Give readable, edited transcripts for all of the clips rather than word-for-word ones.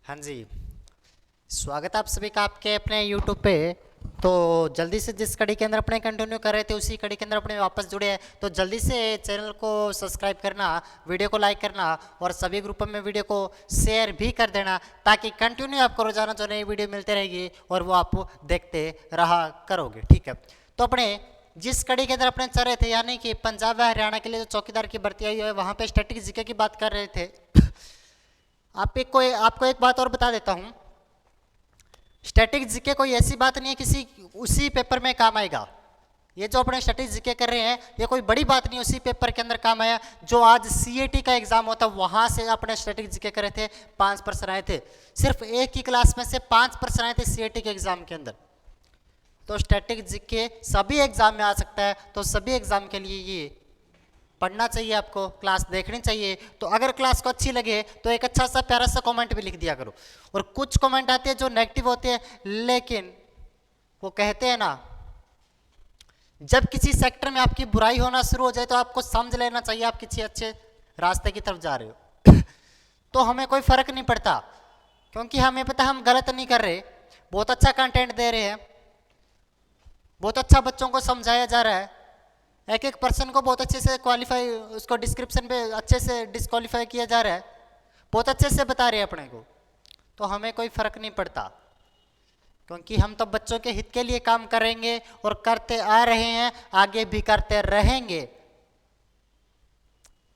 हाँ जी, स्वागत है आप सभी का आपके अपने YouTube पे। तो जल्दी से जिस कड़ी के अंदर अपने कंटिन्यू कर रहे थे उसी कड़ी के अंदर अपने वापस जुड़े हैं। तो जल्दी से चैनल को सब्सक्राइब करना, वीडियो को लाइक करना और सभी ग्रुपों में वीडियो को शेयर भी कर देना, ताकि कंटिन्यू आपको रोजाना जो नई वीडियो मिलती रहेगी और वो आप देखते रहा करोगे। ठीक है, तो अपने जिस कड़ी के अंदर अपने चल रहे थे, यानी कि पंजाब व हरियाणा के लिए जो चौकीदार की भर्ती आई है, वहाँ पे स्टैटिक जीके की बात कर रहे थे। आपको एक बात और बता देता हूँ, स्टैटिक जीके कोई ऐसी बात नहीं है किसी उसी पेपर में काम आएगा। ये जो अपने स्टैटिक जीके कर रहे हैं ये कोई बड़ी बात नहीं, उसी पेपर के अंदर काम आया। जो आज सीएटी का एग्जाम होता वहां से अपने स्टैटिक जीके कर रहे थे, 5 पर्सन आए थे। सिर्फ एक ही क्लास में से 5 पर्सन आए थे सीएटी के एग्जाम के अंदर। तो स्टैटिक जीके सभी एग्जाम में आ सकता है, तो सभी एग्जाम के लिए ये पढ़ना चाहिए, आपको क्लास देखनी चाहिए। तो अगर क्लास को अच्छी लगे तो एक अच्छा सा प्यारा सा कमेंट भी लिख दिया करो। और कुछ कमेंट आते हैं जो नेगेटिव होते हैं, लेकिन वो कहते हैं ना, जब किसी सेक्टर में आपकी बुराई होना शुरू हो जाए तो आपको समझ लेना चाहिए आप किसी अच्छे रास्ते की तरफ जा रहे हो। तो हमें कोई फर्क नहीं पड़ता, क्योंकि हमें पता हम गलत नहीं कर रहे, बहुत अच्छा कंटेंट दे रहे हैं, बहुत अच्छा बच्चों को समझाया जा रहा है, एक एक पर्सन को बहुत अच्छे से क्वालिफाई, उसको डिस्क्रिप्शन पे अच्छे से डिस्क्वालीफाई किया जा रहा है, बहुत अच्छे से बता रहे हैं अपने को। तो हमें कोई फर्क नहीं पड़ता, क्योंकि हम तो बच्चों के हित के लिए काम करेंगे और करते आ रहे हैं, आगे भी करते रहेंगे।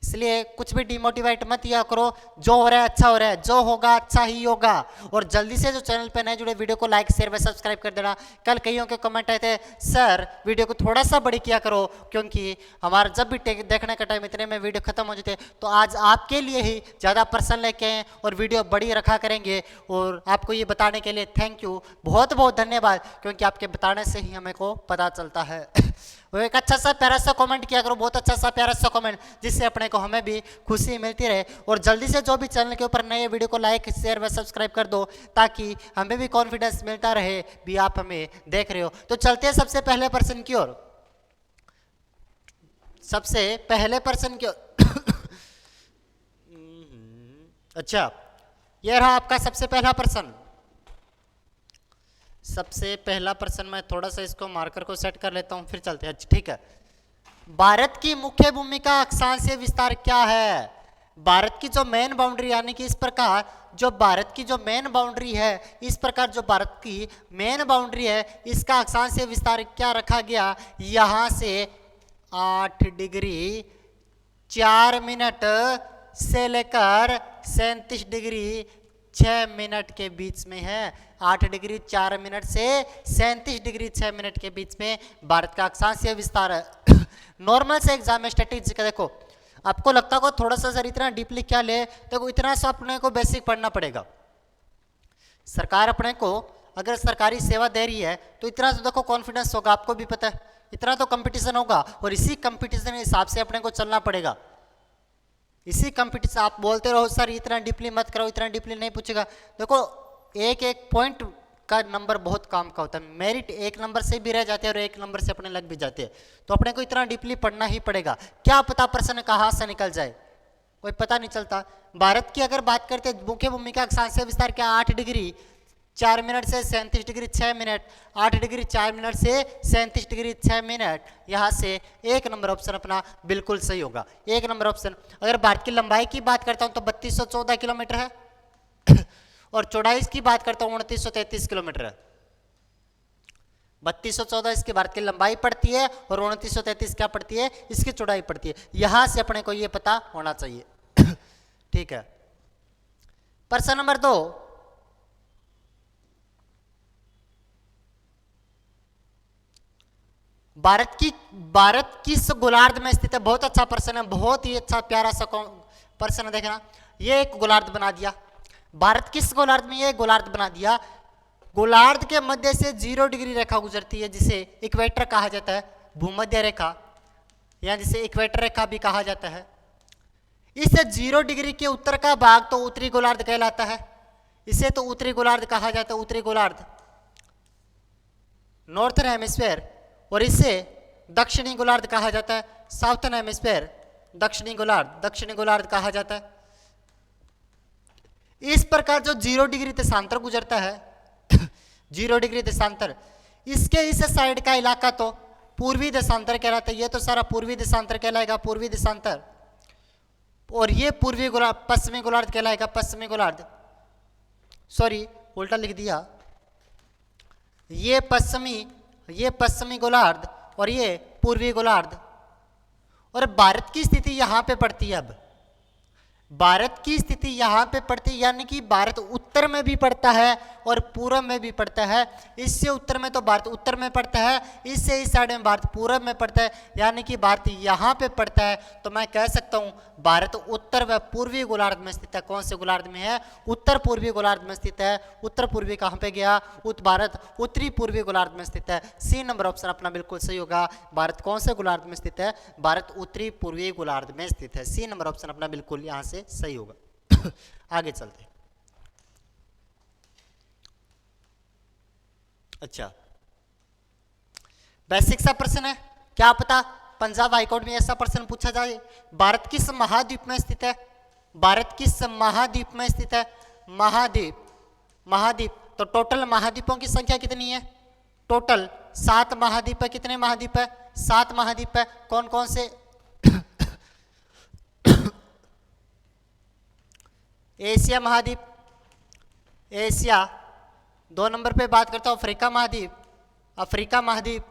इसलिए कुछ भी डिमोटिवेट मत किया करो, जो हो रहा है अच्छा हो रहा है, जो होगा अच्छा ही होगा। और जल्दी से जो चैनल पे नए जुड़े वीडियो को लाइक शेयर व सब्सक्राइब कर देना। कल कईयों के कमेंट आए थे, सर वीडियो को थोड़ा सा बड़ी किया करो, क्योंकि हमारा जब भी देखने का टाइम इतने में वीडियो खत्म हो जाते। तो आज आपके लिए ही ज़्यादा पर्सन लेके आए और वीडियो बड़ी रखा करेंगे। और आपको ये बताने के लिए थैंक यू, बहुत बहुत धन्यवाद, क्योंकि आपके बताने से ही हमें को पता चलता है। वो एक अच्छा सा प्यारा सा कमेंट किया करो, बहुत अच्छा सा प्यारा सा कमेंट, जिससे अपने को हमें भी खुशी मिलती रहे। और जल्दी से जो भी चैनल के ऊपर नए वीडियो को लाइक शेयर व सब्सक्राइब कर दो, ताकि हमें भी कॉन्फिडेंस मिलता रहे भी आप हमें देख रहे हो। तो चलते हैं सबसे पहले पर्सन की ओर, सबसे पहले पर्सन की ओर। अच्छा, यह रहा आपका सबसे पहला पर्सन। सबसे पहला पर्सन, मैं थोड़ा सा इसको मार्कर को सेट कर लेता हूं, फिर चलते हैं। ठीक है, भारत की मुख्य भूमिका अक्षांशीय विस्तार क्या है? भारत की जो मेन बाउंड्री, यानी कि इस प्रकार जो भारत की जो मेन बाउंड्री है, इस प्रकार जो भारत की मेन बाउंड्री है, इसका अक्षांशीय विस्तार क्या रखा गया? यहां से 8 डिग्री 4 मिनट से लेकर 37 डिग्री 6 मिनट के बीच में है। 8 डिग्री 4 मिनट से 37 डिग्री 6 मिनट के बीच में भारत का अक्षांशीय विस्तार है। नॉर्मल से एग्जाम में स्टैटिस्टिक्स का देखो, आपको लगता है थोड़ा सा सर इतना डीपली क्या ले, तो इतना सा अपने को बेसिक पढ़ना पड़ेगा। सरकार अपने को अगर सरकारी सेवा दे रही है तो इतना तो देखो कॉन्फिडेंस होगा, आपको भी पता है, इतना तो कंपटीशन होगा, और इसी कंपटीशन के हिसाब से अपने को चलना पड़ेगा। इसी कंपटीशन, आप बोलते रहो सर इतना डीपली मत करो, इतना डीपली नहीं पूछेगा। देखो एक एक पॉइंट का नंबर बहुत काम का होता है, मेरिट एक नंबर से भी रह जाते हैं और एक नंबर से अपने लग भी जाते हैं। तो अपने को इतना डीपली पढ़ना ही पड़ेगा, क्या पता प्रश्न कहाँ से निकल जाए, कोई पता नहीं चलता। भारत की अगर बात करते हैं, मुख्य भूमिका अक्षांशीय विस्तार क्या? 8 डिग्री 4 मिनट से 37 डिग्री 6 मिनट, 8 डिग्री 4 मिनट से 37 डिग्री 6 मिनट। यहाँ से एक नंबर ऑप्शन अपना बिल्कुल सही होगा, एक नंबर ऑप्शन। अगर भारत की लंबाई की बात करता हूँ तो 3214 किलोमीटर है, और चौड़ाई की बात करता हूँ 2933 किलोमीटर है। 3214 इसकी भारत की लंबाई पड़ती है और 2933 क्या पड़ती है? इसकी चौड़ाई पड़ती है। यहां से अपने को ये पता होना चाहिए। ठीक है, प्रश्न नंबर 2, भारत किस गोलार्ध में स्थित है? बहुत अच्छा प्रश्न है, बहुत ही अच्छा प्यारा सा प्रश्न है। देखना, ये एक गोलार्ध बना दिया, भारत किस गोलार्ध में? ये गोलार्ध बना दिया। गोलार्ध के मध्य से 0 डिग्री रेखा गुजरती है, जिसे इक्वेटर कहा जाता है, भूमध्य रेखा, या जिसे इक्वेटर रेखा भी कहा जाता है। इस 0 डिग्री के उत्तर का भाग तो उत्तरी गोलार्ध कहलाता है, इसे तो उत्तरी गोलार्ध कहा जाता है, उत्तरी गोलार्ध, नॉर्थन हेमिस्फीयर। और इसे दक्षिणी गोलार्ध कहा जाता है, साउथर्न हेमिस्फीयर, दक्षिणी गोलार्ध कहा जाता है। इस प्रकार जो 0 डिग्री देशांतर गुजरता है 0 डिग्री देशांतर, इसके इस साइड का इलाका तो पूर्वी देशांतर कहलाता है। ये तो सारा पूर्वी देशांतर कहलाएगा, पूर्वी देशांतर। और ये पूर्वी गोलार्ध, पश्चिमी गोलार्ध कहलाएगा, पश्चिमी गोलार्ध। सॉरी उल्टा लिख दिया। ये पश्चिमी गोलार्ध और ये पूर्वी गोलार्ध। और भारत की स्थिति यहां पे पड़ती है। अब भारत की स्थिति यहां पे पड़ती है, यानी कि भारत उत्तर में भी पड़ता है और पूर्व में भी पड़ता है। इससे उत्तर में तो भारत उत्तर में पड़ता है, इससे इस साइड में भारत पूर्व में पड़ता है, यानी कि भारत यहां पे पड़ता है। तो मैं कह सकता हूं भारत उत्तर व पूर्वी गोलार्ध में स्थित है। कौन से गोलार्ध में है? उत्तर पूर्वी गोलार्ध में स्थित है। उत्तर पूर्वी कहां पे गया? भारत उत्तरी पूर्वी गोलार्ध में स्थित है। सी नंबर ऑप्शन अपना बिल्कुल सही होगा। भारत कौन से गोलार्ध में स्थित है? भारत उत्तरी पूर्वी गोलार्ध में स्थित है। सी नंबर ऑप्शन अपना बिल्कुल यहां से सही होगा। आगे चलते। अच्छा, बेसिक सा प्रश्न है, क्या पता पंजाब हाईकोर्ट में ऐसा प्रश्न पूछा जाए। भारत किस महाद्वीप में स्थित है? भारत किस महाद्वीप में स्थित है? महाद्वीप तो टोटल महाद्वीपों की संख्या कितनी है? टोटल 7 महाद्वीप है। कितने महाद्वीप है? 7 महाद्वीप है। कौन कौन से? एशिया महाद्वीप, एशिया। 2 नंबर पे बात करता हूँ अफ्रीका महाद्वीप, अफ्रीका महाद्वीप।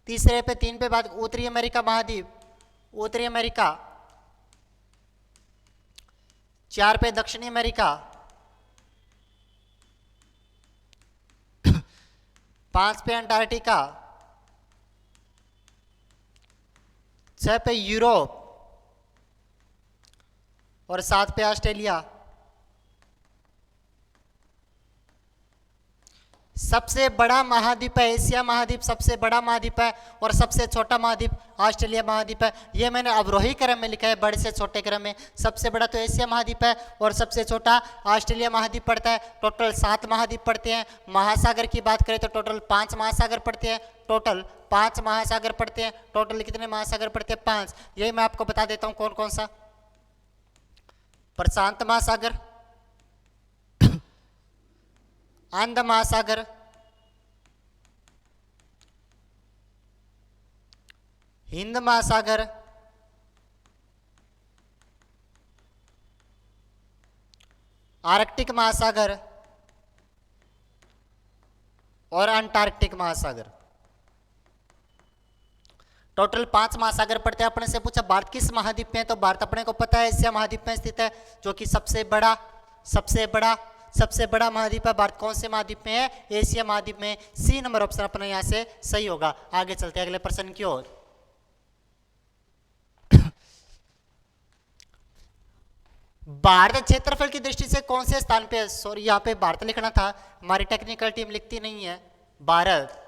तीसरे पे 3 पे बात उत्तरी अमेरिका महाद्वीप, उत्तरी अमेरिका। 4 पे दक्षिणी अमेरिका। 5 पे अंटार्कटिका। 6 पे यूरोप और 7 पे ऑस्ट्रेलिया। सबसे बड़ा महाद्वीप है एशिया महाद्वीप, सबसे बड़ा महाद्वीप है। और सबसे छोटा महाद्वीप ऑस्ट्रेलिया महाद्वीप है। ये मैंने अवरोही क्रम में लिखा है, बड़े से छोटे क्रम में। सबसे बड़ा तो एशिया महाद्वीप है और सबसे छोटा ऑस्ट्रेलिया महाद्वीप पड़ता है। टोटल 7 महाद्वीप पड़ते हैं। महासागर की बात करें तो टोटल 5 महासागर पड़ते हैं। टोटल 5 महासागर पड़ते हैं। टोटल कितने महासागर पड़ते हैं? 5। यही मैं आपको बता देता हूँ कौन कौन सा। प्रशांत महासागर, आनंद महासागर, हिंद महासागर, आर्कटिक महासागर और अंटार्कटिक महासागर। टोटल 5 महासागर पड़ते हैं। अपने से पूछा भारत किस महाद्वीप में है, तो भारत अपने को पता है एशिया महाद्वीप में स्थित है, जो कि सबसे बड़ा महाद्वीप है। भारत कौन से महाद्वीप में है? एशिया महाद्वीप में। सी नंबर ऑप्शन अपना यहां से सही होगा। आगे चलते हैं अगले प्रश्न की ओर। भारत क्षेत्रफल की दृष्टि से कौन से स्थान पे है? सॉरी यहाँ पे भारत लिखना था, हमारी टेक्निकल टीम लिखती नहीं है। भारत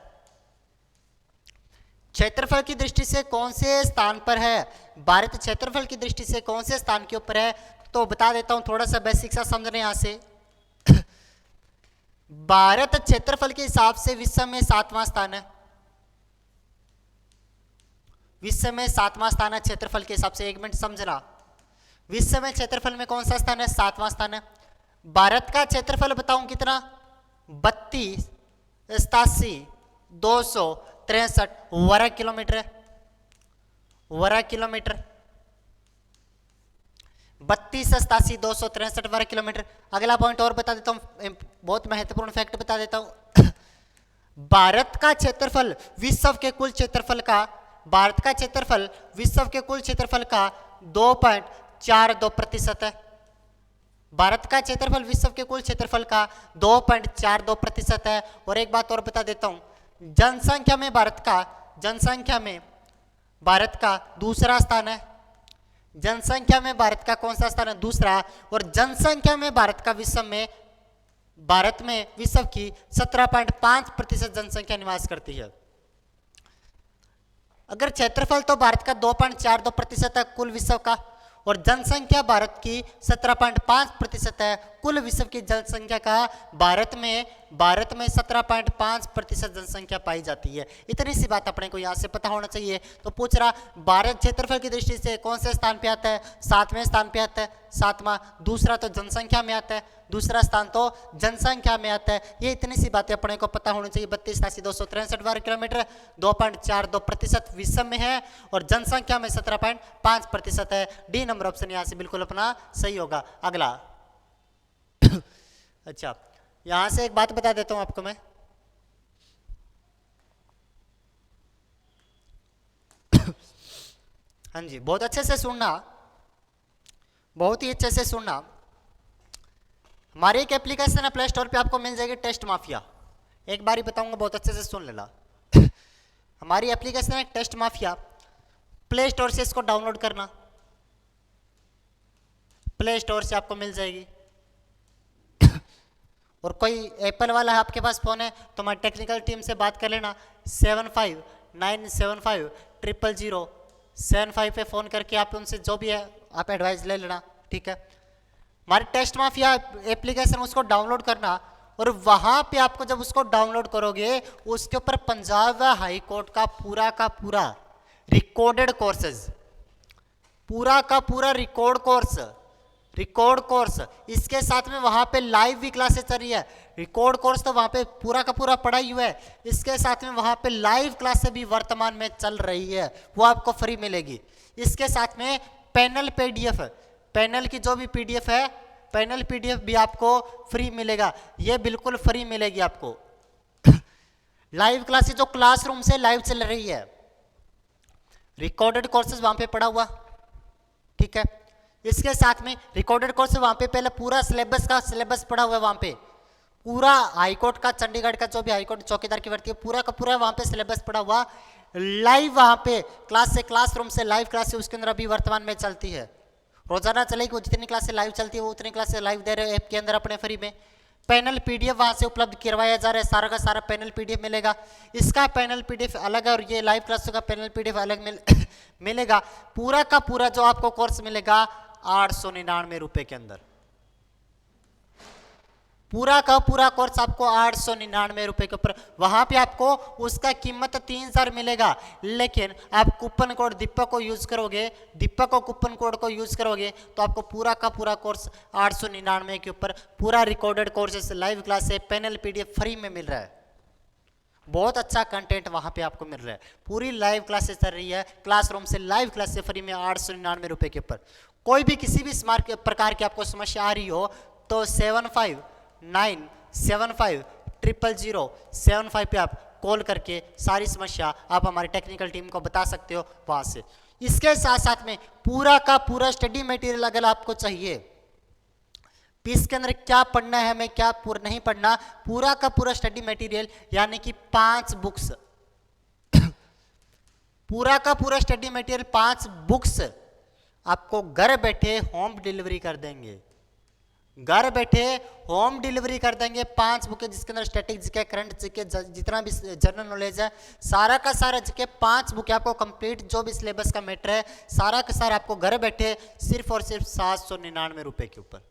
क्षेत्रफल की दृष्टि से कौन से स्थान पर है? भारत क्षेत्रफल की दृष्टि से कौन से स्थान के ऊपर है? तो बता देता हूं, थोड़ा सा बेसिक सा समझने यहां से। भारत क्षेत्रफल के हिसाब से विश्व में 7वां स्थान है। विश्व में 7वां स्थान है क्षेत्रफल के हिसाब से। 1 मिनट समझना, विश्व में क्षेत्रफल में कौन सा स्थान है? 7वां स्थान है। भारत का क्षेत्रफल बताऊं कितना? 32, 87,263 वर्ग किलोमीटर है। वर्ग किलोमीटर 32, 87,263 वर्ग किलोमीटर। अगला पॉइंट और बता देता हूं, बहुत महत्वपूर्ण फैक्ट बता देता हूं। भारत का क्षेत्रफल विश्व के कुल क्षेत्रफल का, भारत का क्षेत्रफल विश्व के कुल क्षेत्रफल का 2.42% है। भारत का क्षेत्रफल विश्व के कुल क्षेत्रफल का 2.42% है। और एक बात और बता देता हूं, जनसंख्या में भारत का दूसरा स्थान है। जनसंख्या में भारत का कौन सा स्थान है? दूसरा। और जनसंख्या में भारत में विश्व की 17.5% जनसंख्या निवास करती है। अगर क्षेत्रफल तो भारत का 2.42% है कुल विश्व का, और जनसंख्या भारत की 17.5% है कुल विश्व की जनसंख्या का भारत में 17.5% जनसंख्या पाई जाती है। इतनी सी बात अपने को यहाँ से पता होना चाहिए। तो पूछ रहा भारत क्षेत्रफल की दृष्टि से कौन से स्थान पे आता है? 7वें स्थान पे आता है, 7वां। दूसरा तो जनसंख्या में आता है, दूसरा स्थान तो जनसंख्या में आता है। ये इतनी सी बातें अपने को पता होनी चाहिए। 32,263 वर्ग किलोमीटर, 2.42% विश्व में है और जनसंख्या में 17.5% है। डी नंबर ऑप्शन यहाँ से बिल्कुल अपना सही होगा। अगला अच्छा, यहां से एक बात बता देता हूं आपको मैं। हाँ जी, बहुत अच्छे से सुनना, बहुत ही अच्छे से सुनना। हमारी एक एप्लीकेशन है प्ले स्टोर पे, आपको मिल जाएगी टेस्ट माफिया। एक बार ही बताऊंगा, बहुत अच्छे से सुन लेना। हमारी एप्लीकेशन है टेस्ट माफिया, प्ले स्टोर से इसको डाउनलोड करना, प्ले स्टोर से आपको मिल जाएगी। और कोई एप्पल वाला है आपके पास फोन है तो हमारी टेक्निकल टीम से बात कर लेना। 75975007 पे फ़ोन करके आप उनसे जो भी है आप एडवाइस ले लेना, ठीक है। हमारी टेस्ट माफिया एप्लीकेशन उसको डाउनलोड करना और वहाँ पे आपको जब उसको डाउनलोड करोगे उसके ऊपर पंजाब हाई कोर्ट का पूरा रिकॉर्डेड कोर्सेज, पूरा का पूरा रिकॉर्ड कोर्स, इसके साथ में वहां पे लाइव भी क्लासेस चल रही है। रिकॉर्ड कोर्स तो वहां पे पूरा का पूरा पढ़ाई हुआ है, इसके साथ में वहां पे लाइव क्लासेस भी वर्तमान में चल रही है, वो आपको फ्री मिलेगी। इसके साथ में पैनल पीडीएफ, पैनल की जो भी पीडीएफ है, पैनल पीडीएफ भी आपको फ्री मिलेगा, ये बिल्कुल फ्री मिलेगी आपको। लाइव क्लासेस जो क्लासरूम से लाइव चल रही है, रिकॉर्डेड कोर्सेज वहां पे पढ़ा हुआ, ठीक है। इसके साथ में रिकॉर्डेड कोर्स वहां पे पहले पूरा सिलेबस पढ़ा हुआ है, वहां पे पूरा हाईकोर्ट का, चंडीगढ़ का जो भी हाईकोर्ट चौकीदार की भर्ती है, पूरा का पूरा वहां पे सिलेबस पढ़ा हुआ लाइव, वहां पे क्लासरूम से लाइव क्लासेस उसके अंदर अभी वर्तमान में चलती है। रोजाना चलेगी, वो जितनी क्लासेस लाइव चलती है वो उतनी क्लासेस लाइव दे रहे हैं ऐप के अंदर अपने फ्री में। पैनल पीडीएफ वहां से उपलब्ध करवाया जा रहा है, सारा का सारा पैनल पीडीएफ मिलेगा। इसका पैनल पीडीएफ अलग है और ये लाइव क्लासों का पैनल पीडीएफ अलग मिलेगा। पूरा का पूरा जो आपको कोर्स मिलेगा 899 रुपए के अंदर, पूरा का पूरा कोर्स आपको 899 रुपए के ऊपर। वहां पे आपको उसका कीमत 3000 मिलेगा, लेकिन आप कूपन कोड दीपक को यूज करोगे, दीपक को कूपन कोड को यूज करोगे तो आपको पूरा का पूरा कोर्स 899 के ऊपर, पूरा रिकॉर्डेड कोर्सेस, लाइव क्लास है, पैनल पीडीएफ फ्री में मिल रहा है। बहुत अच्छा कंटेंट वहां पे आपको मिल रहा है, पूरी लाइव क्लासेस चल रही है, क्लासरूम से लाइव क्लास से फ्री में 899 रुपए के ऊपर। कोई भी किसी भी प्रकार की आपको समस्या आ रही हो तो 75975007 पे आप कॉल करके सारी समस्या आप हमारी टेक्निकल टीम को बता सकते हो वहां से। इसके साथ साथ में पूरा का पूरा स्टडी मटेरियल अगर आपको चाहिए, पीस के अंदर क्या पढ़ना है हमें, क्या नहीं पढ़ना, पूरा का पूरा स्टडी मटेरियल यानी कि 5 बुक्स, पूरा का पूरा स्टडी मटेरियल 5 बुक्स आपको घर बैठे होम डिलीवरी कर देंगे, घर बैठे होम डिलीवरी कर देंगे। 5 बुकें जिसके अंदर स्टैटिक जीके, करंट जीके, जितना भी जनरल नॉलेज है, सारा का सारा जीके 5 बुकें आपको कंप्लीट, जो भी सिलेबस का मैटर है सारा का सारा आपको घर बैठे सिर्फ और सिर्फ 799 रुपए के ऊपर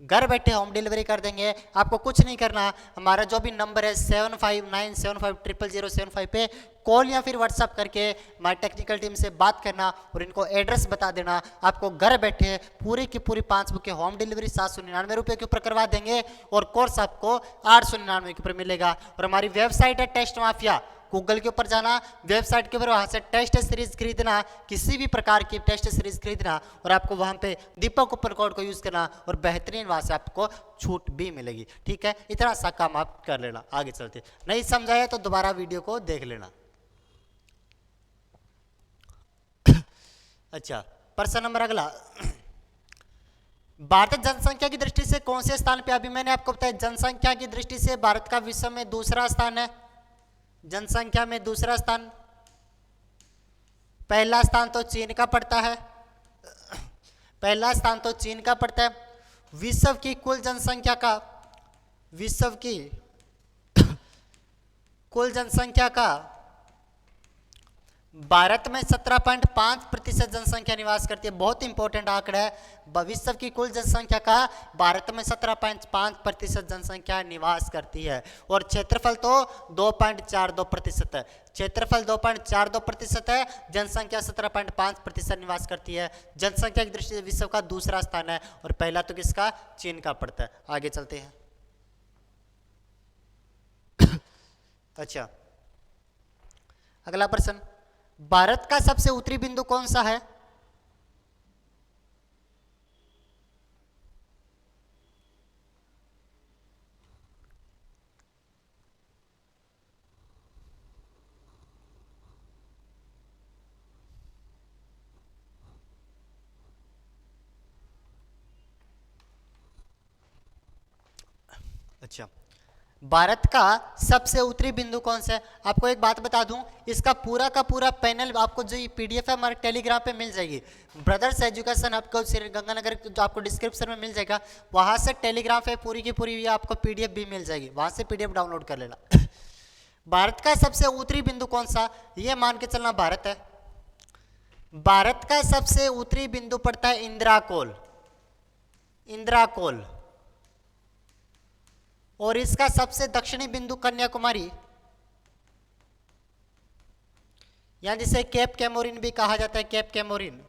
घर बैठे होम डिलीवरी कर देंगे। आपको कुछ नहीं करना, हमारा जो भी नंबर है 7597500075 पे कॉल या फिर व्हाट्सएप करके हमारी टेक्निकल टीम से बात करना और इनको एड्रेस बता देना। आपको घर बैठे पूरी की पूरी 5 बुकें होम डिलीवरी 799 रुपये के ऊपर करवा देंगे और कोर्स आपको 899 के ऊपर मिलेगा। और हमारी वेबसाइट है टेस्ट माफिया, गूगल के ऊपर जाना, वेबसाइट के ऊपर वहां से टेस्ट सीरीज खरीदना, किसी भी प्रकार की टेस्ट सीरीज खरीदना और आपको वहां पे दीपक कूपन कोड को यूज करना और बेहतरीन वहां से आपको छूट भी मिलेगी, ठीक है। इतना सा काम आप कर लेना। आगे चलते, नहीं समझाया तो दोबारा वीडियो को देख लेना। अच्छा, प्रश्न नंबर अगला, भारत जनसंख्या की दृष्टि से कौन से स्थान पे, अभी मैंने आपको बताया जनसंख्या की दृष्टि से भारत का विश्व में दूसरा स्थान है, जनसंख्या में दूसरा स्थान। पहला स्थान तो चीन का पड़ता है, पहला स्थान तो चीन का पड़ता है। विश्व की कुल जनसंख्या का, विश्व की कुल जनसंख्या का भारत में 17.5% जनसंख्या निवास करती है। बहुत इंपॉर्टेंट आंकड़ा है। विश्व की कुल जनसंख्या का भारत में 17.5% जनसंख्या निवास करती है और क्षेत्रफल तो 2.42% है। क्षेत्रफल 2.42% है, जनसंख्या 17.5% निवास करती है। जनसंख्या की दृष्टि से विश्व का दूसरा स्थान है और पहला तो किसका, चीन का पड़ता है। आगे चलते हैं। अच्छा, अगला प्रश्न, भारत का सबसे उत्तरी बिंदु कौन सा है? अच्छा, भारत का सबसे उत्तरी बिंदु कौन सा है? आपको एक बात बता दूं, इसका पूरा का पूरा पैनल आपको जो पीडीएफ है हमारे टेलीग्राम पे मिल जाएगी। ब्रदर्स एजुकेशन आपको श्री गंगानगर जो आपको डिस्क्रिप्शन में मिल जाएगा, वहां से टेलीग्राम पे पूरी की पूरी आपको पीडीएफ भी मिल जाएगी, वहां से पीडीएफ डाउनलोड कर लेना। भारत का सबसे उत्तरी बिंदु कौन सा? ये मान के चलना भारत है। भारत का सबसे उत्तरी बिंदु पड़ता है इंदिराकोल, इंदिराकोल। और इसका सबसे दक्षिणी बिंदु कन्याकुमारी, या जिसे केप कैमोरिन भी कहा जाता है, केप कैमोरिन।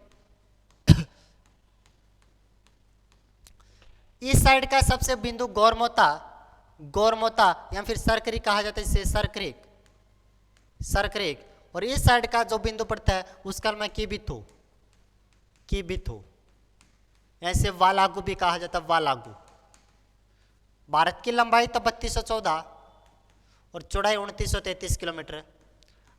इस साइड का सबसे बिंदु गौरमोता, गौरमोता या फिर सरक्रिक कहा जाता है, इसे सरक्रिक, सरक्रिक। और इस साइड का जो बिंदु पड़ता है उसका नाम है किबिथु, किबिथु। ऐसे वालागू भी कहा जाता है, वालागू। भारत की लंबाई तो 3214 और चौड़ाई 2933 किलोमीटर है।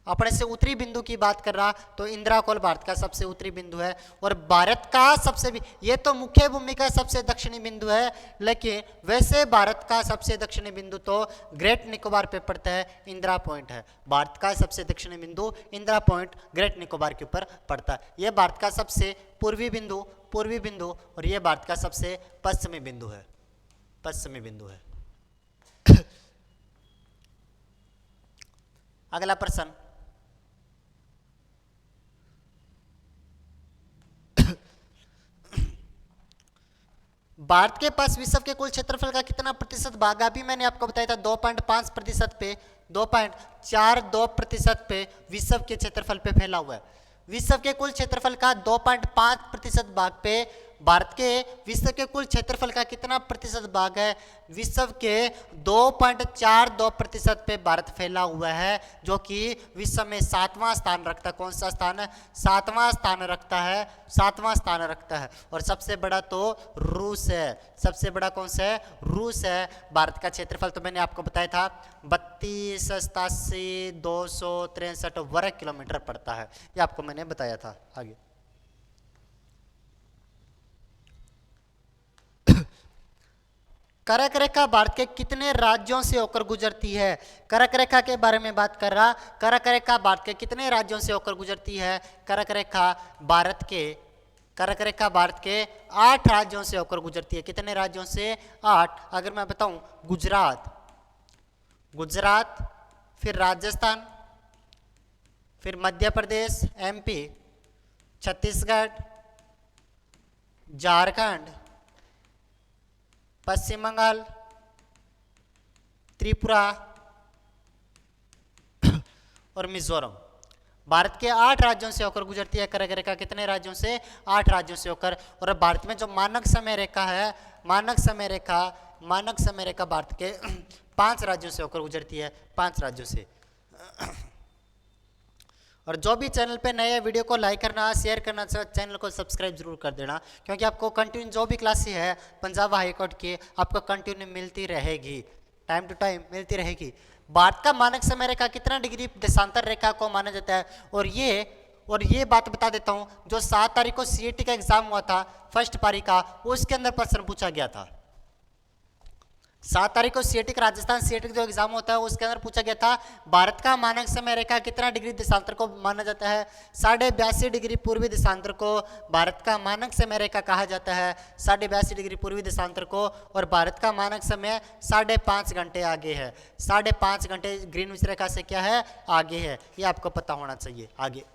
अपने से उत्तरी बिंदु की बात कर रहा तो इंदिराकोल भारत का सबसे उत्तरी बिंदु है। और भारत का सबसे, ये तो मुख्य भूमि का सबसे दक्षिणी बिंदु है, लेकिन वैसे भारत का सबसे दक्षिणी बिंदु तो ग्रेट निकोबार पे पड़ता है, इंदिरा पॉइंट है। भारत का सबसे दक्षिणी बिंदु इंदिरा पॉइंट ग्रेट निकोबार के ऊपर पड़ता है। यह भारत का सबसे पूर्वी बिंदु, पूर्वी बिंदु, और यह भारत का सबसे पश्चिमी बिंदु है, पश्चिमी बिंदु है। अगला प्रश्न, भारत के पास विश्व के कुल क्षेत्रफल का कितना प्रतिशत भाग? अभी मैंने आपको बताया था 2.5% पे, 2.42% पे विश्व के क्षेत्रफल पे फैला हुआ है। विश्व के कुल क्षेत्रफल का 2.5% भाग पे भारत के, विश्व के कुल क्षेत्रफल का कितना प्रतिशत भाग है? विश्व के 2.42% पे भारत फैला हुआ है, जो कि विश्व में 7वां स्थान रखता है। कौन सा स्थान है? 7वां स्थान रखता है, 7वां स्थान रखता है। और सबसे बड़ा तो रूस है। सबसे बड़ा कौन सा है? रूस है। भारत का क्षेत्रफल तो मैंने आपको बताया था 32,87,263 वर्ग किलोमीटर पड़ता है, ये आपको मैंने बताया था। आगे, कर्क रेखा भारत के कितने राज्यों से होकर गुजरती है? कर्क रेखा के बारे में बात कर रहा। कर्क रेखा भारत के कितने राज्यों से होकर गुजरती है? कर्क रेखा भारत के, कर्क रेखा भारत के 8 राज्यों से होकर गुजरती है। कितने राज्यों से? 8। अगर मैं बताऊं, गुजरात, गुजरात, फिर राजस्थान, फिर मध्य प्रदेश एमपी, छत्तीसगढ़, झारखंड, पश्चिम बंगाल, त्रिपुरा और मिजोरम। भारत के 8 राज्यों से होकर गुजरती है कर्क रेखा। कितने राज्यों से? 8 राज्यों से होकर। और भारत में जो मानक समय रेखा है, मानक समय रेखा, मानक समय रेखा भारत के 5 राज्यों से होकर गुजरती है, 5 राज्यों से। और जो भी चैनल पे नए वीडियो को लाइक करना, शेयर करना, चैनल को सब्सक्राइब जरूर कर देना, क्योंकि आपको कंटिन्यू जो भी क्लासेस है पंजाब हाई कोर्ट की आपको कंटिन्यू मिलती रहेगी, टाइम टू टाइम मिलती रहेगी। भारत का मानक समय रेखा कितना डिग्री देशांतर रेखा को माना जाता है? और ये बात बता देता हूँ, जो 7 तारीख को सीईटी का एग्जाम हुआ था फर्स्ट पारी का, उसके अंदर प्रश्न पूछा गया था। 7 तारीख को सीएटी का राजस्थान सीएटी का जो एग्जाम होता है उसके अंदर पूछा गया था भारत का मानक समय रेखा कितना डिग्री देशांतर को माना जाता है। 82.5 डिग्री पूर्वी देशांतर को भारत का मानक समय रेखा कहा जाता है। 82.5 डिग्री पूर्वी देशांतर को, और भारत का मानक समय 5.5 घंटे आगे है। 5.5 घंटे ग्रीनविच रेखा से क्या है, आगे है। ये आपको पता होना चाहिए। आगे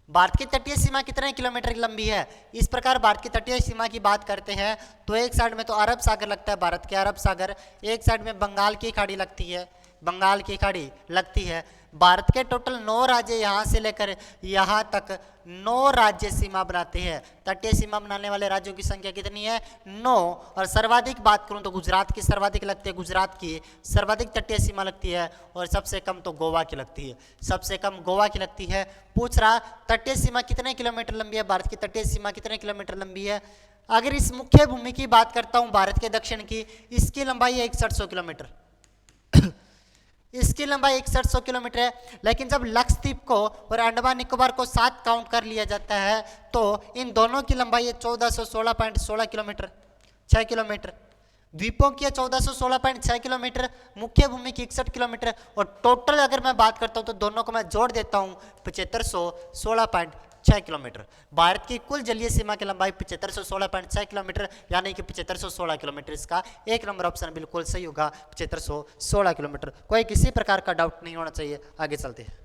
भारत की तटीय सीमा कितने किलोमीटर की लंबी है। इस प्रकार भारत की तटीय सीमा की बात करते हैं तो एक साइड में तो अरब सागर लगता है, भारत के अरब सागर, एक साइड में बंगाल की खाड़ी लगती है, बंगाल की खाड़ी लगती है। भारत के टोटल 9 राज्य यहाँ से लेकर यहाँ तक 9 राज्य सीमा बनाते हैं। तटीय सीमा बनाने वाले राज्यों की संख्या कितनी है, 9। और सर्वाधिक बात करूँ तो गुजरात की सर्वाधिक लगती है, गुजरात की सर्वाधिक तटीय सीमा लगती है, और सबसे कम तो गोवा की लगती है, सबसे कम गोवा की लगती है। पूछ रहा तटीय सीमा कितने किलोमीटर लंबी है, भारत की तटीय सीमा कितने किलोमीटर लंबी है। अगर इस मुख्य भूमि की बात करता हूँ भारत के दक्षिण की, इसकी लंबाई है 6100 किलोमीटर इसकी लंबाई 6100 किलोमीटर है। लेकिन जब लक्षद्वीप को और अंडमान निकोबार को साथ काउंट कर लिया जाता है तो इन दोनों की लंबाई है 1416.16 किलोमीटर, 6 किलोमीटर। द्वीपों की 1416.6 किलोमीटर, मुख्य भूमि की 61 किलोमीटर, और टोटल अगर मैं बात करता हूं तो दोनों को मैं जोड़ देता हूं 7516.6 किलोमीटर। भारत की कुल जलीय सीमा की लंबाई 7516.6 किलोमीटर, यानी कि 7516 किलोमीटर। इसका एक नंबर ऑप्शन बिल्कुल सही होगा, 7516 किलोमीटर। कोई किसी प्रकार का डाउट नहीं होना चाहिए। आगे चलते हैं।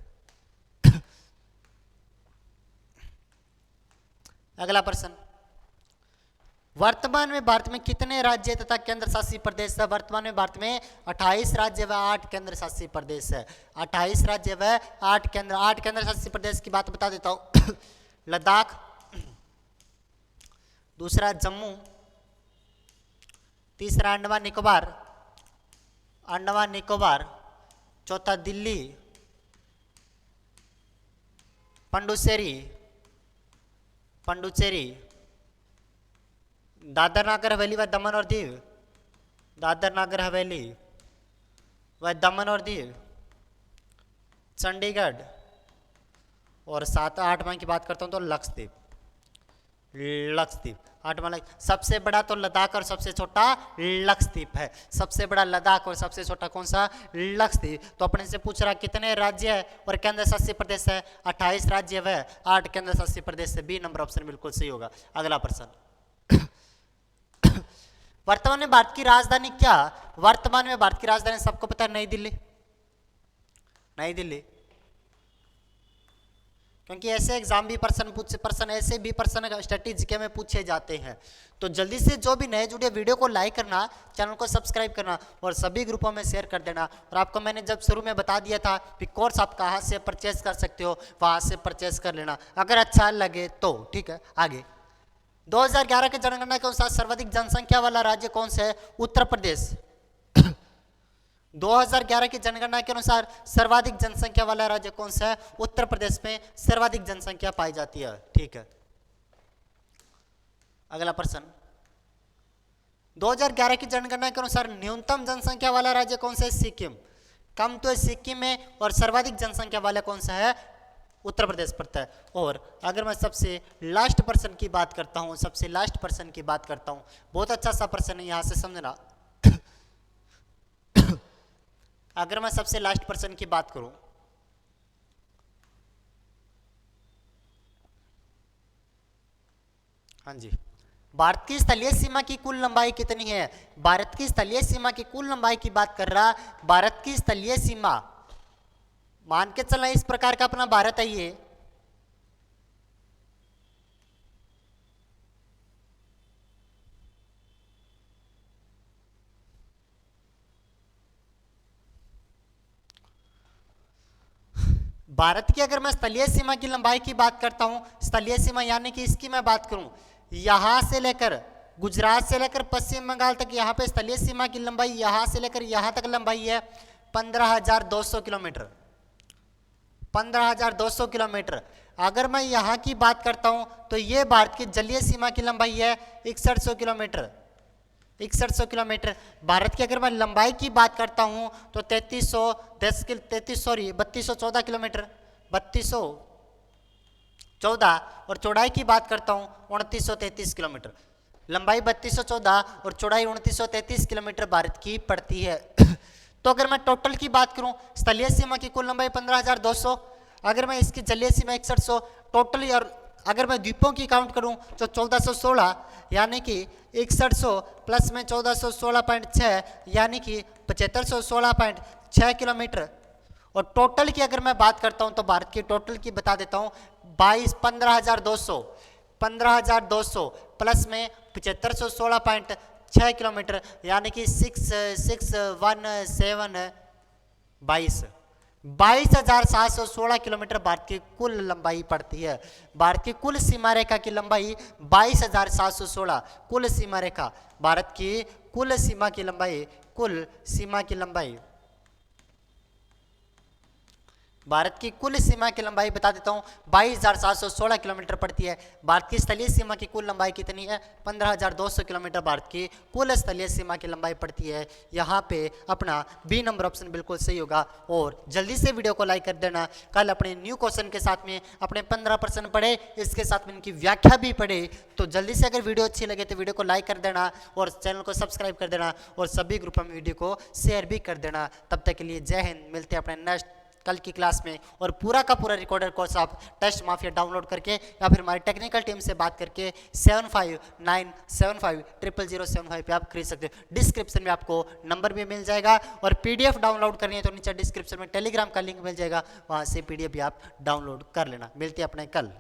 अगला प्रश्न, वर्तमान में भारत में कितने राज्य तथा केंद्र शासित प्रदेश है। वर्तमान में भारत में 28 राज्य व 8 केंद्र शासित प्रदेश है। 28 राज्य व 8 केंद्र शासित प्रदेश की बात बता देता हूं। लद्दाख, दूसरा जम्मू, तीसरा अंडमान निकोबार, चौथा दिल्ली, पंडुचेरी, दादर नगर हवेली व दमन और दीव, दादर नगर हवेली व दमन और दीव, चंडीगढ़, और 7-8वां की बात करता हूं तो लक्षद्वीप। 8वां सबसे बड़ा तो लद्दाख और सबसे छोटा लक्षद्वीप है। सबसे बड़ा लद्दाख और सबसे छोटा कौन सा, लक्षद्वीप। तो अपने से पूछ रहा कितने राज्य है और केंद्र शासित प्रदेश है। 28 राज्य है, 8 केंद्र शासित प्रदेश है। बी नंबर ऑप्शन बिल्कुल सही होगा। अगला प्रश्न, वर्तमान में भारत की राजधानी क्या। वर्तमान में भारत की राजधानी सबको पता है, नई दिल्ली। क्योंकि ऐसे एग्जाम भी ऐसे भी प्रश्न स्ट्रेटेजी में पूछे जाते हैं। तो जल्दी से जो भी नए जुड़े वीडियो को लाइक करना, चैनल को सब्सक्राइब करना और सभी ग्रुपों में शेयर कर देना। और आपको मैंने जब शुरू में बता दिया था कि कोर्स आप कहाँ से परचेज कर सकते हो, वहाँ से परचेज कर लेना अगर अच्छा लगे तो। ठीक है, आगे 2011 की जनगणना के अनुसार सर्वाधिक जनसंख्या वाला राज्य कौन सा है, उत्तर प्रदेश। 2011 की जनगणना के अनुसार सर्वाधिक जनसंख्या वाला राज्य कौन सा है, उत्तर प्रदेश में सर्वाधिक जनसंख्या पाई जाती है। ठीक है, अगला प्रश्न, 2011 की जनगणना के अनुसार न्यूनतम जनसंख्या वाला राज्य कौन सा है, सिक्किम। कम तो सिक्किम में, और सर्वाधिक जनसंख्या वाला कौन सा है, उत्तर प्रदेश पड़ता है। और अगर मैं सबसे लास्ट पर्सन की बात करता हूं, बहुत अच्छा सा पर्सन है, यहां से समझना। अगर मैं सबसे लास्ट पर्सन की बात करूं, हाँ जी, भारत की स्थलीय सीमा की कुल लंबाई कितनी है। भारत की स्थलीय सीमा की कुल लंबाई की बात कर रहा। भारत की स्थलीय सीमा मान के चलना इस प्रकार का अपना भारत है ये, भारत की अगर मैं स्थलीय सीमा की लंबाई की बात करता हूं, स्थलीय सीमा यानी कि इसकी मैं बात करूं, यहां से लेकर गुजरात से लेकर पश्चिम बंगाल तक, यहां पे स्थलीय सीमा की लंबाई यहां से लेकर यहां तक लंबाई है 15,200 किलोमीटर। 15,200 किलोमीटर। अगर मैं यहां की बात करता हूं तो ये भारत की जलीय सीमा की लंबाई है 6100 किलोमीटर। 6100 किलोमीटर। भारत की अगर मैं लंबाई की बात करता हूं तो 3214 किलोमीटर, 14 और चौड़ाई की बात करता हूँ 2933 किलोमीटर। लंबाई 3214 और चौड़ाई 2933 किलोमीटर भारत की पड़ती है। तो अगर मैं टोटल की बात करूं, स्थलीय सीमा की कुल लंबाई 15,200, अगर मैं इसकी जलीय सीमा 6100 टोटल, और अगर मैं द्वीपों की काउंट करूं तो 1416 यानी कि 6100 प्लस में 1416.6 यानी कि 7516.6 किलोमीटर। और टोटल की अगर मैं बात करता हूं तो भारत की टोटल की बता देता हूं 15,200 प्लस में 7516.6 किलोमीटर यानी कि 22,716 किलोमीटर भारत की कुल लंबाई पड़ती है। भारत की कुल सीमा रेखा की लंबाई 22,716, कुल सीमा रेखा भारत की कुल सीमा की लंबाई, कुल सीमा की लंबाई, भारत की कुल सीमा की लंबाई बता देता हूं 22,716 किलोमीटर पड़ती है। भारत की स्थलीय सीमा की कुल लंबाई कितनी है? 15,200 किलोमीटर भारत की कुल स्थलीय सीमा की लंबाई पड़ती है। यहाँ पे अपना बी नंबर ऑप्शन बिल्कुल सही होगा। और जल्दी से वीडियो को लाइक कर देना। कल अपने न्यू क्वेश्चन के साथ में अपने 15 प्रश्न पढ़े, इसके साथ में इनकी व्याख्या भी पढ़े। तो जल्दी से अगर वीडियो अच्छी लगे तो वीडियो को लाइक कर देना और चैनल को सब्सक्राइब कर देना और सभी ग्रुपों में वीडियो को शेयर भी कर देना। तब तक के लिए जय हिंद। मिलते हैं अपने नेक्स्ट कल की क्लास में। और पूरा का पूरा रिकॉर्डर कोर्स आप टेस्ट माफिया डाउनलोड करके या फिर हमारी टेक्निकल टीम से बात करके 7597500075 पे आप खरीद सकते हो। डिस्क्रिप्शन में आपको नंबर भी मिल जाएगा और पीडीएफ डाउनलोड करनी है तो नीचे डिस्क्रिप्शन में टेलीग्राम का लिंक मिल जाएगा, वहां से पीडीएफ भी आप डाउनलोड कर लेना। मिलते हैं अपने कल।